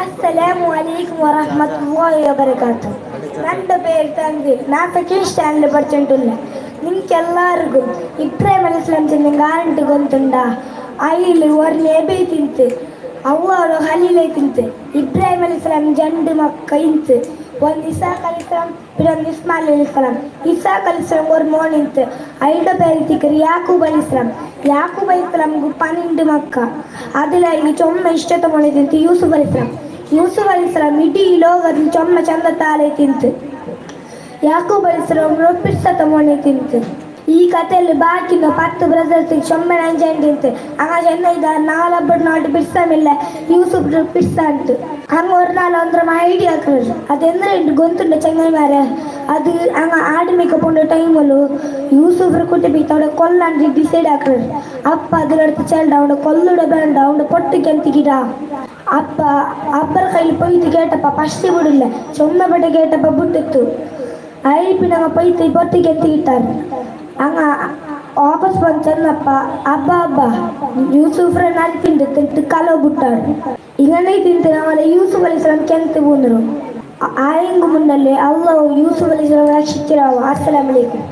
അസ്സലാമു അലൈക്കും വറഹ്മത്തുള്ളാഹി വബറകാതുഹു. ನನ್ನ പേര് തൻവീർ. ഞാൻ സെക്കൻഡ് സ്റ്റാൻഡേർഡ് പഠിച്ചിട്ടില്ല. നിനക്കെല്ലാവർക്കും ഇബ്രാഹിം അലൈഹിസ്സലാം ചെന്ന ഗ്യാരണ്ടി ಗೊತ್ತುಂಟಾ? അതിൽ ഒരു നബി തിന്ത് ಅವ್ವರು ಹಲೀಲೆ ತಿಂತೆ. ಇಬ್ರಾಹಿಂ ಅಲೈಹಿಸ್ಸಲಾಂ ಜಂಡು ಮಕ್ಕ ಇಂತು ಒಂದು ಇಸಾಕ್ ಅಲೈಹಿಸ್ಸಲಾಂ ಇನ್ನೊಂದು ಇಸ್ಮಾಯಿಲ್ ಅಲೈಹಿಸ್ಸಲಾಂ. ಇಸಾಕ್ ಅಲೈಹಿಸ್ಸಲಾಂ ഒരു മോൻ ಇಂತು അയാളുടെ പേര് തിക്കറി യാക്കൂബ് അലൈഹിസ്സലാം. യാക്കൂബ് അലൈഹിസ്സലാംക്ക് 12 മക്ക. അതിലായി ചൊമ്മ ഇഷ്ടത്തെ മോനെ തിന്ത് യൂസുഫ് അലൈഹിസ്സലാം. യൂസുഫ് അലൈഹിസ്സലാം ഇടീ ലോകത്തിൽ ചൊമ്മ ചന്തത്താലെ തിന്ത്. യാക്കൂബ് അലൈഹിസ്സലാം പിಡ್ಸತ മോനെ തിന്ത്. ಈ ಕಥೆಯಲ್ಲಿ ಬಾಕಿನ 10 ಬ್ರದರ್ಸ್ ಚೊಮ್ಮೆ ಅಂಜಂಡಿಂತು ಅಂಗ ಚೆನ್ನ ಇದ್ದ ನಾಲಬ್ಬಡ್ ನಾಟ್ ಬಿಡ್ಸಮಿಲ್ಲ ಯೂಸುಫ್ ಬಿಡ್ಸ ಅಂತು ಹಂಗ ഒരു നാൾ ಒಂದ್ರ ಐಡಿಯಾ ಹಾಕಿದ್ರು. അതെന്താ ഗൊಂತುಂಡ ചെങ്ങന്മാരെ അത് അങ്ങ ആടുമിക്ക പോണ്ട ടൈമല്ലു യൂസുഫ് കുട്ടി ബീത്ത് അവിടെ കൊല്ലാണ്ട് ഡിസൈഡ് ആക്കുന്നത്. അപ്പ അതിലെടുത്ത് ചെണ്ട അവിടെ കൊല്ലുടെ വേണ്ട അവിടെ പൊട്ടിക്കെന്തിക്കിടാ. അപ്പ അപ്പറ കയ്യിൽ പോയിട്ട് കേട്ടപ്പ പശി വിടില്ല ചൊമ്മപ്പെട്ട കേട്ടപ്പ വിട്ടിത്തു അയി പിന്നെ അങ്ങ് പോയിട്ട് പൊട്ടിക്കെന്തിക്കിട്ടാറ്. അങ്ങ ವಾಪಸ್ ಬಂದು ಚೆನ್ನಪ್ಪ ಅಬ್ಬ ಅಬ್ಬ ಯೂಸುಫ್ರ ನಲ್ಪಿಂದು ತಿಂತು ಕಲೋ ಬಿಟ್ಟಾడు. ഇങ്ങനെ തിന്ത് നമ്മളെ യൂസുഫ് അലൈഹിസ്സലാം കിണറ്റ് പൂന്നരും. ആയെങ്കു മുന്നല്ലേ അള്ളാഹു യൂസുഫ് അലൈഹിസ്സലാം രക്ഷിച്ചിരാവോ. അസ്സലാമു അലൈക്കും.